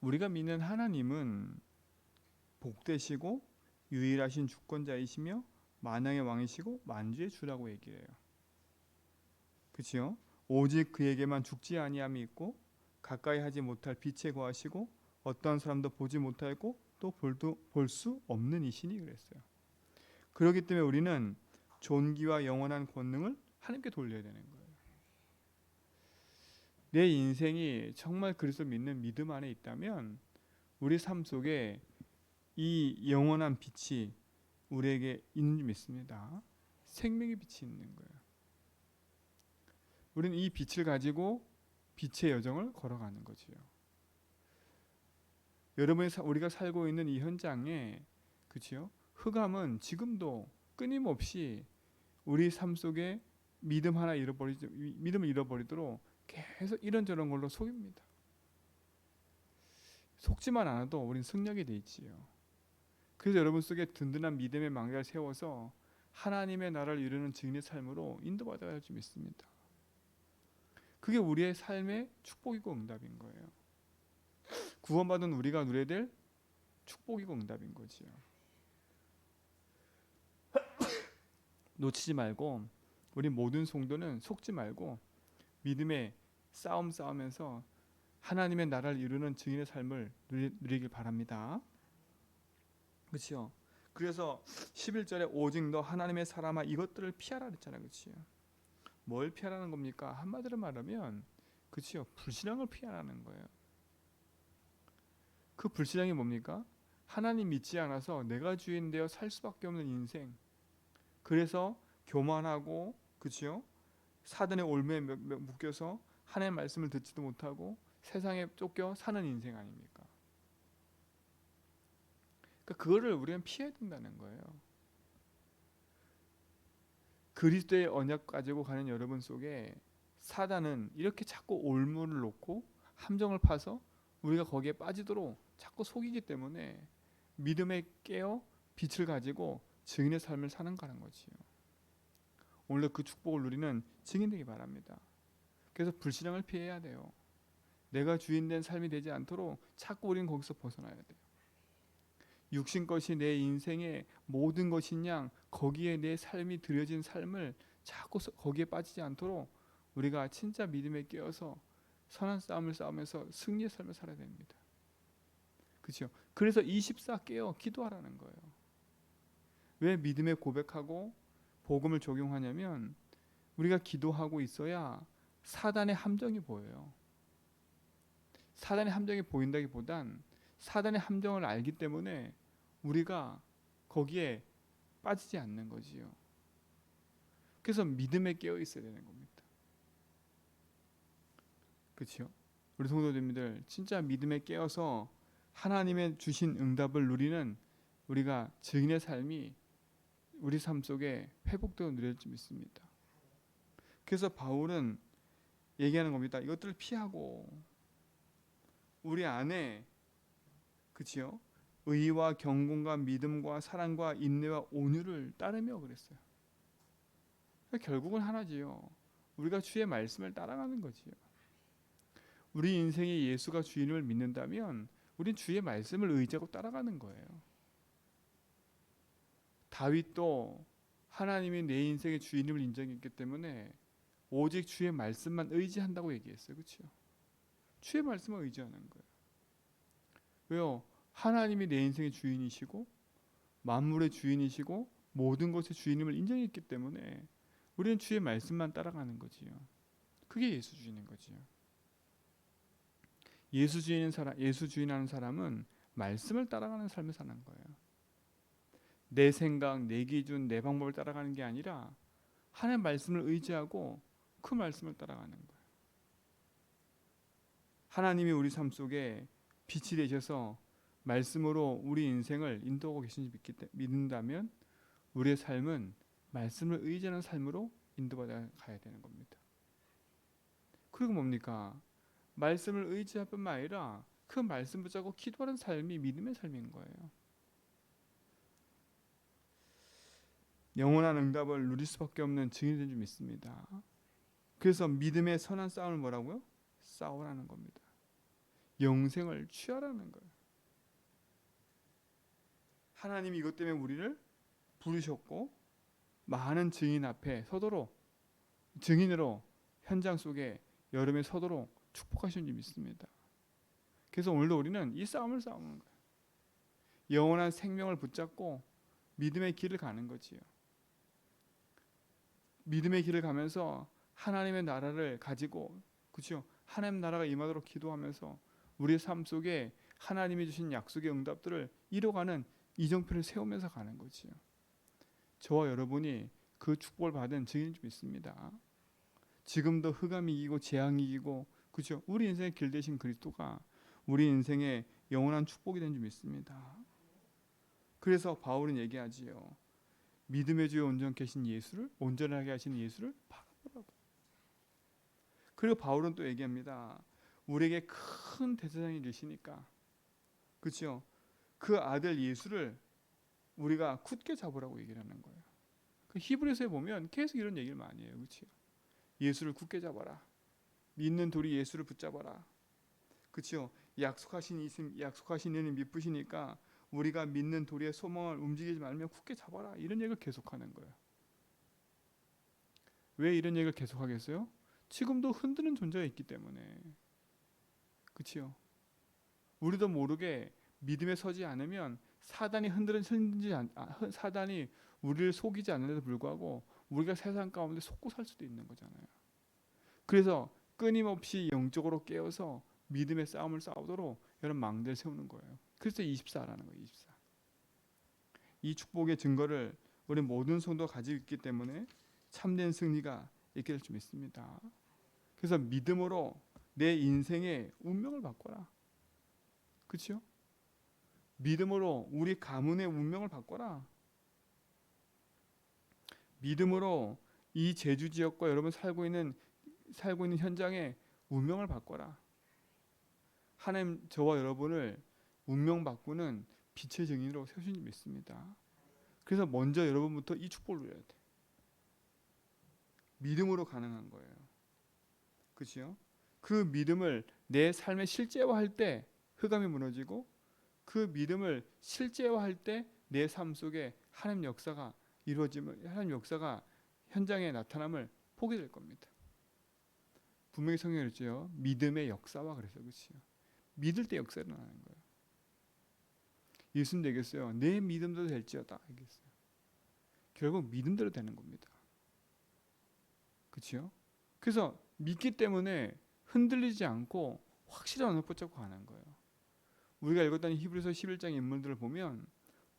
우리가 믿는 하나님은 복되시고 유일하신 주권자이시며 만왕의 왕이시고 만주의 주라고 얘기해요. 그렇죠? 오직 그에게만 죽지 아니함이 있고 가까이 하지 못할 빛에 거하시고 어떠한 사람도 보지 못하고 또 볼 수 없는 이시니 그랬어요. 그렇기 때문에 우리는 존귀와 영원한 권능을 하나님께 돌려야 되는 거예요. 내 인생이 정말 그리스도 믿는 믿음 안에 있다면 우리 삶 속에 이 영원한 빛이 우리에게 있는 줄 믿습니다. 생명의 빛이 있는 거예요. 우리는 이 빛을 가지고 빛의 여정을 걸어가는 거지요. 여러분이 우리가 살고 있는 이 현장에 그렇죠? 흑암은 지금도 끊임없이 우리 삶 속에 믿음을 잃어버리도록 계속 이런저런 걸로 속입니다. 속지만 않아도 우리는 승리하게 돼 있지요. 그래서 여러분 속에 든든한 믿음의 망대를 세워서 하나님의 나라를 이루는 증인의 삶으로 인도받아야 할 줄 믿습니다. 그게 우리의 삶의 축복이고 응답인 거예요. 구원받은 우리가 누려야 될 축복이고 응답인 거지요. 놓치지 말고 우리 모든 성도는 속지 말고 믿음의 싸우면서 하나님의 나라를 이루는 증인의 삶을 누리길 바랍니다. 그렇죠? 그래서 11절에 오직 너 하나님의 사람아 이것들을 피하라 그랬잖아요. 그렇죠? 뭘 피하라는 겁니까? 한마디로 말하면 그렇죠? 불신앙을 피하라는 거예요. 그 불신앙이 뭡니까? 하나님 믿지 않아서 내가 주인 되어 살 수밖에 없는 인생. 그래서 교만하고 그렇죠? 사단의 올무에 묶여서 하나님의 말씀을 듣지도 못하고 세상에 쫓겨 사는 인생 아닙니까? 그러니까 그거를 우리는 피해야 된다는 거예요. 그리스도의 언약 가지고 가는 여러분 속에 사단은 이렇게 자꾸 올무를 놓고 함정을 파서 우리가 거기에 빠지도록 자꾸 속이기 때문에 믿음에 깨어 빛을 가지고 증인의 삶을 사는 거라는 거지요. 오늘 그 축복을 누리는 증인 되기 바랍니다. 그래서 불신앙을 피해야 돼요. 내가 주인된 삶이 되지 않도록 자꾸 우리는 거기서 벗어나야 돼요. 육신 것이 내 인생의 모든 것인 양 거기에 내 삶이 들여진 삶을 자꾸 거기에 빠지지 않도록 우리가 진짜 믿음에 깨어서 선한 싸움을 싸우면서 승리의 삶을 살아야 됩니다. 그렇죠? 그래서 24 깨어 기도하라는 거예요. 왜 믿음에 고백하고 복음을 적용하냐면 우리가 기도하고 있어야 사단의 함정이 보여요. 사단의 함정이 보인다기보단 사단의 함정을 알기 때문에 우리가 거기에 빠지지 않는 거지요. 그래서 믿음에 깨어 있어야 되는 겁니다. 그렇죠? 우리 성도님들 진짜 믿음에 깨어서 하나님의 주신 응답을 누리는 우리가 증인의 삶이 우리 삶 속에 회복되어 누릴 줄 믿습니다. 그래서 바울은 얘기하는 겁니다. 이것들을 피하고 우리 안에 그치요? 의와 경건과 믿음과 사랑과 인내와 온유를 따르며 그랬어요. 그러니까 결국은 하나지요. 우리가 주의 말씀을 따라가는 거지요. 우리 인생에 예수가 주인을 믿는다면 우린 주의 말씀을 의지하고 따라가는 거예요. 다윗도 하나님이 내 인생의 주인임을 인정했기 때문에 오직 주의 말씀만 의지한다고 얘기했어요. 그렇죠? 주의 말씀을 의지하는 거예요. 왜요? 하나님이 내 인생의 주인이시고 만물의 주인이시고 모든 것의 주인임을 인정했기 때문에 우리는 주의 말씀만 따라가는 거지요. 그게 예수 주인인 거지요. 예수 주인하는 사람은 말씀을 따라가는 삶을 사는 거예요. 내 생각, 내 기준, 내 방법을 따라가는 게 아니라 하나님의 말씀을 의지하고 그 말씀을 따라가는 거예요. 하나님이 우리 삶 속에 빛이 되셔서 말씀으로 우리 인생을 인도하고 계신지 믿는다면 우리의 삶은 말씀을 의지하는 삶으로 인도받아 가야 되는 겁니다. 그리고 뭡니까? 말씀을 의지할 뿐만 아니라 그 말씀 붙잡고 기도하는 삶이 믿음의 삶인 거예요. 영원한 응답을 누릴 수밖에 없는 증인이 된 줄 믿습니다. 그래서 믿음의 선한 싸움을 뭐라고요? 싸우라는 겁니다. 영생을 취하라는 거예요. 하나님이 이것 때문에 우리를 부르셨고 많은 증인 앞에 서도록 증인으로 현장 속에 여름에 서도록 축복하신 줄 믿습니다. 그래서 오늘도 우리는 이 싸움을 싸우는 거예요. 영원한 생명을 붙잡고 믿음의 길을 가는 거지요. 믿음의 길을 가면서 하나님의 나라를 가지고 그렇죠? 하나님 나라가 임하도록 기도하면서 우리의 삶 속에 하나님이 주신 약속의 응답들을 이뤄가는 이정표를 세우면서 가는 거지요. 저와 여러분이 그 축복을 받은 증인인 줄 믿습니다. 지금도 흑암이 이기고 재앙이 이기고 그렇죠? 우리 인생의 길 대신 그리스도가 우리 인생의 영원한 축복이 된 줄 믿습니다. 그래서 바울은 얘기하지요. 믿음의 주에 온전케 하신 예수를 온전하게 하시는 예수를 바라보라고. 그리고 바울은 또 얘기합니다. 우리에게 큰 대제사장이 되시니까 그렇죠? 그 아들 예수를 우리가 굳게 잡으라고 얘기를 하는 거예요. 그 히브리서에 보면 계속 이런 얘기를 많이 해요. 그렇죠? 예수를 굳게 잡아라. 믿는 돌이 예수를 붙잡아라. 그렇죠? 약속하신 이는 미쁘시니까 우리가 믿는 돌의 소망을 움직이지 말며 굳게 잡아라. 이런 얘기를 계속하는 거예요. 왜 이런 얘기를 계속하겠어요? 지금도 흔드는 존재가 있기 때문에. 그렇죠? 우리도 모르게 믿음에 서지 않으면 사단이 사단이 우리를 속이지 않는데도 불구하고 우리가 세상 가운데 속고 살 수도 있는 거잖아요. 그래서 끊임없이 영적으로 깨어서 믿음의 싸움을 싸우도록 여러분 망대를 세우는 거예요. 그래서 24라는 거예요. 24. 이 축복의 증거를 우리 모든 성도가 가지고 있기 때문에 참된 승리가 있게 될 줄 믿습니다. 그래서 믿음으로 내 인생의 운명을 바꿔라. 그렇죠? 믿음으로 우리 가문의 운명을 바꿔라. 믿음으로 이 제주 지역과 여러분 살고 있는 현장의 운명을 바꿔라. 하나님 저와 여러분을 운명 바꾸는 빛의 증인으로 세우신 줄 믿습니다. 그래서 먼저 여러분부터 이 축복을 누려야 돼. 믿음으로 가능한 거예요. 그렇죠? 그 믿음을 내 삶에 실제화할 때 흑암이 무너지고 그 믿음을 실제화할 때 내 삶 속에 하나님 역사가 이루어지면 하나님 역사가 현장에 나타남을 보게 될 겁니다. 분명히 성경에 있죠. 믿음의 역사와 그래서 그렇죠. 믿을 때 역사가 일어나는 거예요. 예수님 되겠어요. 내 믿음대로 될지어다. 알겠어요. 결국 믿음대로 되는 겁니다. 그렇죠? 그래서 믿기 때문에 흔들리지 않고 확실한 언어 붙잡고 가는 거예요. 우리가 읽었던 히브리서 11장 인물들을 보면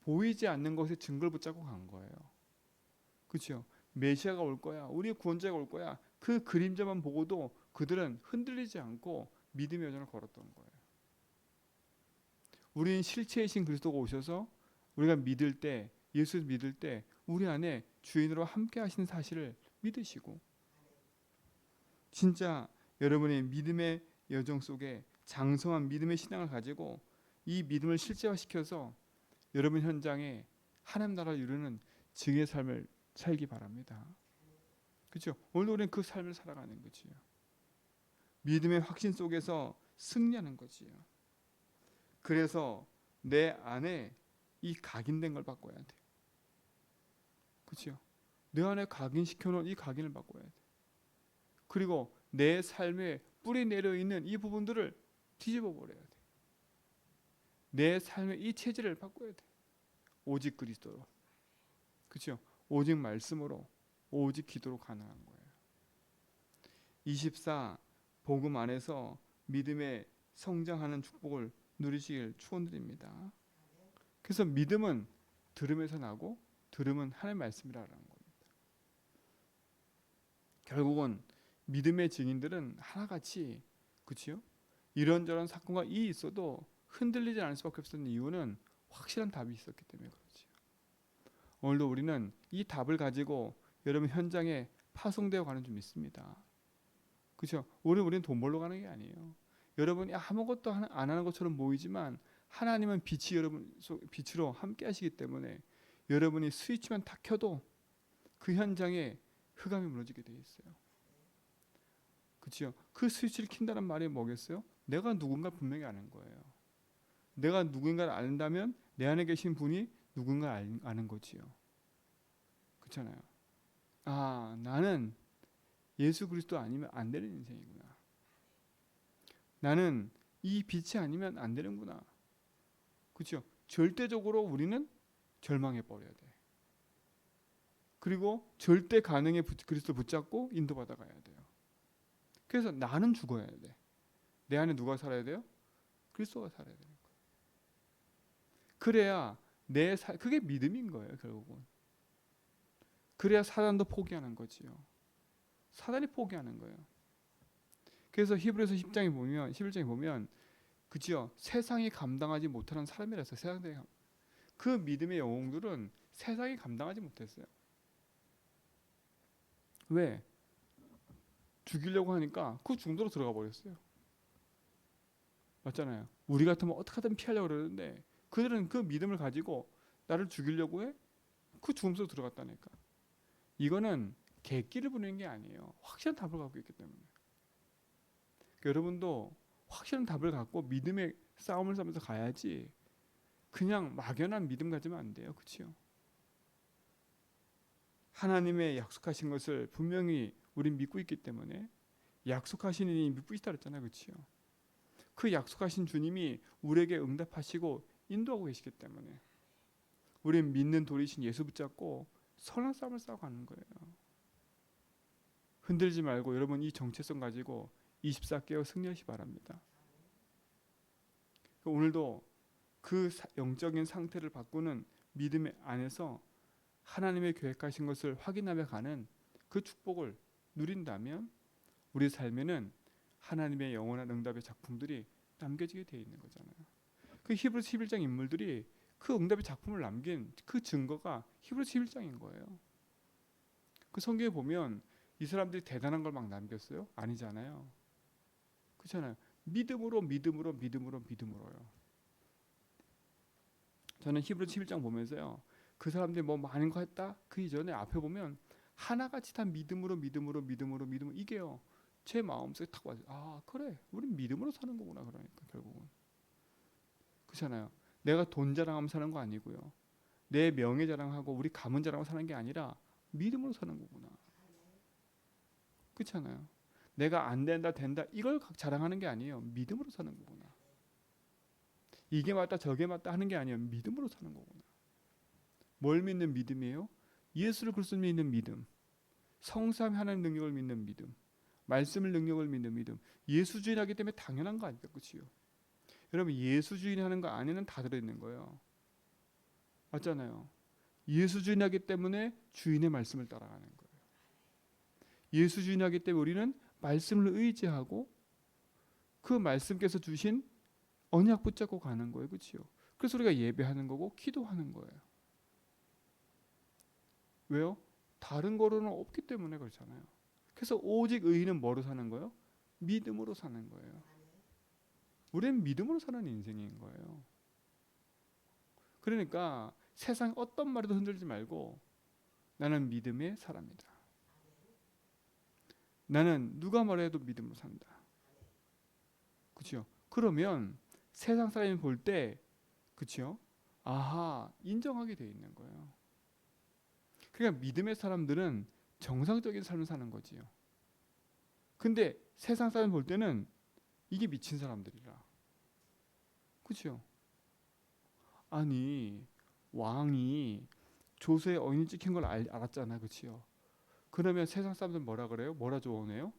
보이지 않는 것에 증거를 붙잡고 간 거예요. 그렇죠? 메시아가 올 거야. 우리의 구원자가 올 거야. 그 그림자만 보고도 그들은 흔들리지 않고 믿음의 여정을 걸었던 거예요. 우리는 실체이신 그리스도가 오셔서 우리가 믿을 때 예수를 믿을 때 우리 안에 주인으로 함께 하시는 사실을 믿으시고 진짜 여러분의 믿음의 여정 속에 장성한 믿음의 신앙을 가지고 이 믿음을 실제화시켜서 여러분 현장에 하나님 나라를 이루는 증의 삶을 살기 바랍니다. 그렇죠? 오늘 우리는 그 삶을 살아가는 거지요. 믿음의 확신 속에서 승리하는 거지요. 그래서 내 안에 이 각인된 걸 바꿔야 돼. 그렇죠? 내 안에 각인시켜놓은 이 각인을 바꿔야 돼. 그리고 내 삶에 뿌리 내려 있는 이 부분들을 뒤집어 버려야 돼. 내 삶의 이 체질을 바꿔야 돼. 오직 그리스도로. 그렇죠? 오직 말씀으로, 오직 기도로 가능한 거예요. 24 복음 안에서 믿음의 성장하는 축복을 누리시길 축원드립니다. 그래서 믿음은 들음에서 나고 들음은 하나님의 말씀이라는 겁니다. 결국은 믿음의 증인들은 하나같이 그렇죠? 이런저런 사건과 일이 있어도 흔들리지 않을 수밖에 없었던 이유는 확실한 답이 있었기 때문에 그렇죠. 오늘도 우리는 이 답을 가지고 여러분 현장에 파송되어 가는 줄 믿습니다. 그렇죠? 우리는 돈 벌러 가는 게 아니에요. 여러분이 아무것도 안 하는 것처럼 보이지만 하나님은 빛으로 함께 하시기 때문에 여러분이 스위치만 탁 켜도 그 현장에 흑암이 무너지게 돼 있어요. 그렇죠? 그 스위치를 킨다는 말이 뭐겠어요? 내가 누군가 분명히 아는 거예요. 내가 누군가를 안다면 내 안에 계신 분이 누군가 아는 거지요. 그렇잖아요. 아, 나는 예수 그리스도 아니면 안 되는 인생이구나. 나는 이 빛이 아니면 안 되는구나. 그렇죠? 절대적으로 우리는 절망해 버려야 돼. 그리고 절대 가능에 그리스도 붙잡고 인도받아 가야 돼요. 그래서 나는 죽어야 돼. 내 안에 누가 살아야 돼요? 그리스도가 살아야 되는 거예요. 그래야 그게 믿음인 거예요, 결국은. 그래야 사단도 포기하는 거지요. 사단이 포기하는 거예요. 그래서 히브리서 10장에 보면 11장에 보면 그죠? 세상이 감당하지 못하는 사람이라서 그 믿음의 영웅들은 세상이 감당하지 못했어요. 왜? 죽이려고 하니까 그 중도로 들어가 버렸어요. 맞잖아요. 우리 같으면 어떻게든 피하려고 그러는데 그들은 그 믿음을 가지고 나를 죽이려고 해? 그 죽음으로 들어갔다니까. 이거는 객기를 부리는 게 아니에요. 확실한 답을 갖고 있기 때문에. 그러니까 여러분도 확실한 답을 갖고 믿음의 싸움을 싸면서 가야지 그냥 막연한 믿음 가지면 안 돼요. 그렇죠? 하나님의 약속하신 것을 분명히 우린 믿고 있기 때문에 약속하신 이니 믿고 있다 그랬잖아요. 그렇죠? 그 약속하신 주님이 우리에게 응답하시고 인도하고 계시기 때문에 우린 믿는 도리신 예수 붙잡고 선한 싸움을 싸고 가는 거예요. 흔들지 말고 여러분 이 정체성 가지고 24개월 승리하시 바랍니다. 오늘도 그 영적인 상태를 바꾸는 믿음 안에서 하나님의 계획하신 것을 확인하며 가는 그 축복을 누린다면 우리 삶에는 하나님의 영원한 응답의 작품들이 남겨지게 되어 있는 거잖아요. 그 히브리서 11장 인물들이 그 응답의 작품을 남긴 그 증거가 히브리서 11장인 거예요. 그 성경에 보면 이 사람들이 대단한 걸 막 남겼어요? 아니잖아요. 그렇잖아요. 믿음으로요. 저는 히브리서 11장 보면서요. 그 사람들이 뭐 많은 거 했다? 그 이전에 앞에 보면 하나같이 다 믿음으로 이게요. 제 마음속에 탁 와서 아 그래 우린 믿음으로 사는 거구나. 그러니까 결국은 그렇잖아요. 내가 돈 자랑하면 사는 거 아니고요. 내 명예 자랑하고 우리 가문 자랑하고 사는 게 아니라 믿음으로 사는 거구나. 그렇잖아요. 내가 안 된다 된다 이걸 자랑하는 게 아니에요. 믿음으로 사는 거구나. 이게 맞다 저게 맞다 하는 게 아니에요. 믿음으로 사는 거구나. 뭘 믿는 믿음이에요? 예수를 그리스도 믿는 믿음. 성삼 하나님 능력을 믿는 믿음. 말씀을 능력을 믿는 믿음. 예수주의하기 때문에 당연한 거 아닙니까? 그렇지요? 여러분 예수주의하는 거 안에는 다 들어있는 거예요. 맞잖아요. 예수주의하기 때문에 주인의 말씀을 따라가는 거예요. 예수주의하기 때문에 우리는 말씀을 의지하고 그 말씀께서 주신 언약 붙잡고 가는 거예요. 그렇죠? 그래서 우리가 예배하는 거고 기도하는 거예요. 왜요? 다른 거로는 없기 때문에 그렇잖아요. 그래서 오직 의인은 뭐로 사는 거예요? 믿음으로 사는 거예요. 우리는 믿음으로 사는 인생인 거예요. 그러니까 세상 어떤 말에도 흔들지 말고 나는 믿음의 사람이다. 나는 누가 말해도 믿음으로 산다. 그렇죠? 그러면 세상 사람이 볼 때 그렇죠? 아하 인정하게 돼 있는 거예요. 그러니까 믿음의 사람들은 정상적인 삶을 사는 거지요. 근데 세상 사람 볼 때는 이게 미친 사람들이라. 그렇죠? 아니 왕이 조서에 어인이 찍힌 걸 알았잖아. 그렇죠? 그러면 세상 사람들 뭐라 그래요? 뭐라 조언해요?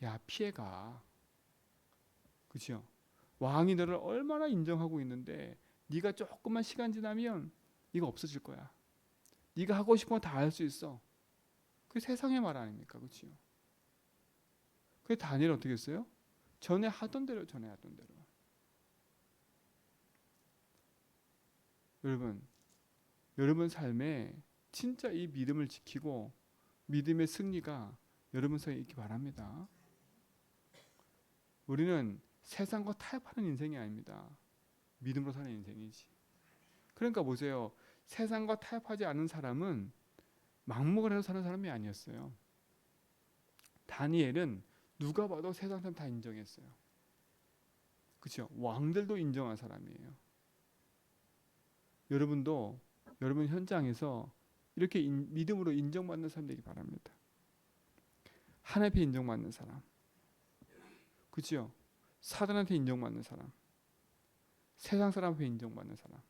야 피해가. 그렇죠? 왕이 너를 얼마나 인정하고 있는데 네가 조금만 시간 지나면 이거 없어질 거야. 네가 하고 싶은 거 다 할 수 있어. 그게 세상의 말 아닙니까? 그렇죠? 그 다니엘 어떻게 했어요? 전에 하던 대로. 여러분 삶에 진짜 이 믿음을 지키고 믿음의 승리가 여러분 속에 있기 바랍니다. 우리는 세상과 타협하는 인생이 아닙니다. 믿음으로 사는 인생이지. 그러니까 보세요. 세상과 타협하지 않은 사람은 막무가내로 해서 사는 사람이 아니었어요. 다니엘은 누가 봐도 세상 사람 다 인정했어요. 그렇죠? 왕들도 인정한 사람이에요. 여러분도 여러분 현장에서 이렇게 믿음으로 인정받는 사람 되기 바랍니다. 하나님 앞에 인정받는 사람, 그렇죠? 사단한테 인정받는 사람, 세상 사람 앞에 인정받는 사람,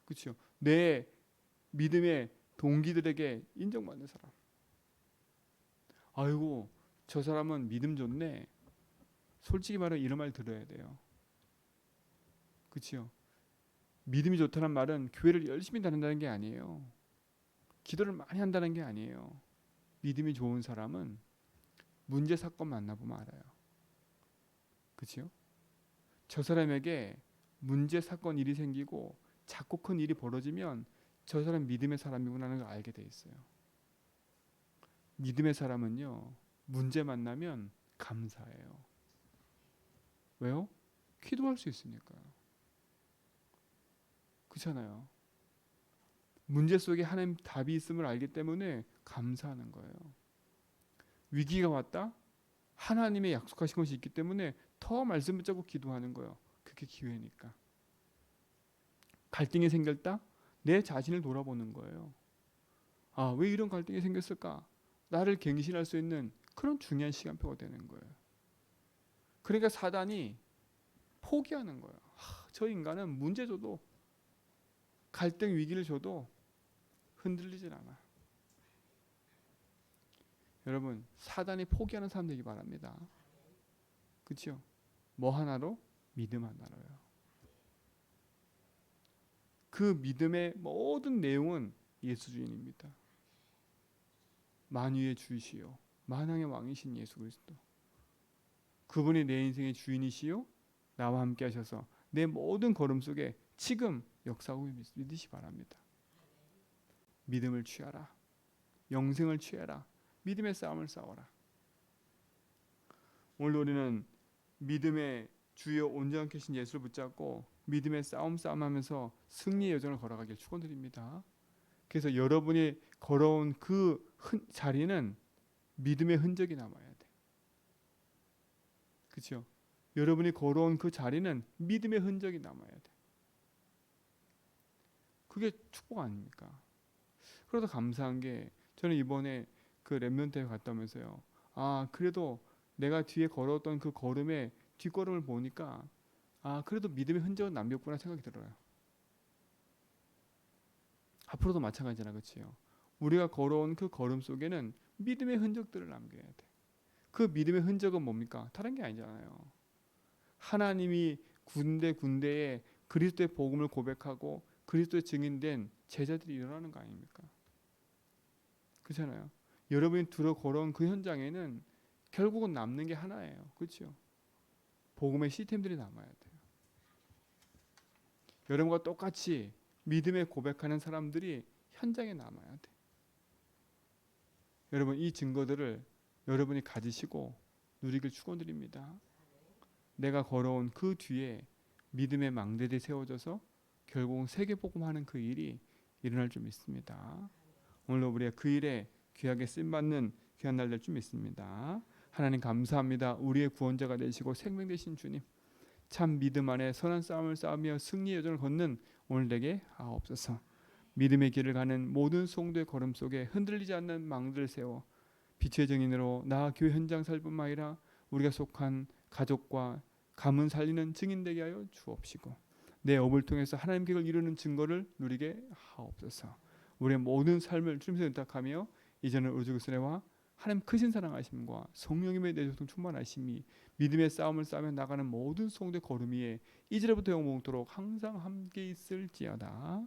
그렇죠? 내 믿음의 동기들에게 인정받는 사람. 아이고, 저 사람은 믿음 좋네. 솔직히 말해 이런 말 들어야 돼요. 그렇죠? 믿음이 좋다는 말은 교회를 열심히 다닌다는 게 아니에요. 기도를 많이 한다는 게 아니에요. 믿음이 좋은 사람은 문제 사건 만나보면 알아요. 그렇죠? 저 사람에게 문제 사건 일이 생기고 작고 큰 일이 벌어지면 저 사람 믿음의 사람이구나는 걸 알게 돼 있어요. 믿음의 사람은요, 문제 만나면 감사해요. 왜요? 기도할 수 있으니까요. 그렇잖아요. 문제 속에 하나님 답이 있음을 알기 때문에 감사하는 거예요. 위기가 왔다? 하나님의 약속하신 것이 있기 때문에 더 말씀 붙잡고 기도하는 거예요. 그게 기회니까. 갈등이 생겼다? 내 자신을 돌아보는 거예요. 아, 왜 이런 갈등이 생겼을까? 나를 갱신할 수 있는 그런 중요한 시간표가 되는 거예요. 그러니까 사단이 포기하는 거예요. 저 인간은 문제 줘도 갈등 위기를 줘도 흔들리질 않아. 여러분, 사단이 포기하는 사람 되기 바랍니다. 그렇죠? 뭐 하나로? 믿음 하나로요. 그 믿음의 모든 내용은 예수 주인입니다. 만유의 주이시요 만왕의 왕이신 예수 그리스도. 그분이 내 인생의 주인이시요 나와 함께 하셔서 내 모든 걸음 속에 지금 역사하고 믿으시 바랍니다. 믿음을 취하라. 영생을 취하라. 믿음의 싸움을 싸워라. 오늘 우리는 믿음의 주여 온전히 계신 예수를 붙잡고 믿음의 싸움하면서 승리의 여정을 걸어가길 축원드립니다. 그래서 여러분이 걸어온 그 자리는 믿음의 흔적이 남아야 돼. 그렇죠? 여러분이 걸어온 그 자리는 믿음의 흔적이 남아야 돼. 그게 축복 아닙니까? 그래도 감사한 게 저는 이번에 그 렘넌트에 갔다 오면서요. 아, 그래도 내가 뒤에 걸었던 그 걸음의 뒷걸음을 보니까 아, 그래도 믿음의 흔적은 남겼구나 생각이 들어요. 앞으로도 마찬가지잖아, 그렇지요? 우리가 걸어온 그 걸음 속에는 믿음의 흔적들을 남겨야 돼. 그 믿음의 흔적은 뭡니까? 다른 게 아니잖아요. 하나님이 군데군데에 그리스도의 복음을 고백하고 그리스도의 증인된 제자들이 일어나는 거 아닙니까? 그렇잖아요. 여러분이 들어 걸어온 그 현장에는 결국은 남는 게 하나예요. 그렇죠? 복음의 시스템들이 남아야 돼요. 여러분과 똑같이 믿음에 고백하는 사람들이 현장에 남아야 돼. 여러분 이 증거들을 여러분이 가지시고 누리길 축원드립니다. 내가 걸어온 그 뒤에 믿음의 망대들이 세워져서 결국은 세계복음하는 그 일이 일어날 줄 믿습니다. 오늘도 우리가 그 일에 귀하게 쓰임받는 귀한 날 될 줄 믿습니다. 하나님 감사합니다. 우리의 구원자가 되시고 생명 되신 주님, 참 믿음 안에 선한 싸움을 싸우며 승리의 여정을 걷는 오늘 되게 하옵소서. 믿음의 길을 가는 모든 성도의 걸음 속에 흔들리지 않는 망대를 세워 빛의 증인으로 나 교회 현장 살뿐만 아니라 우리가 속한 가족과 가문 살리는 증인 되게 하여 주옵시고 내 업을 통해서 하나님 계획을 이루는 증거를 누리게 하옵소서. 우리의 모든 삶을 주님께 의탁하며 이제는 우리 주 그리스도와 하나님 크신 사랑하심과 성령님의 내조통 충만하심이 믿음의 싸움을 싸우며 나가는 모든 성도의 걸음 위에 이제부터 영원토록 항상 함께 있을지어다.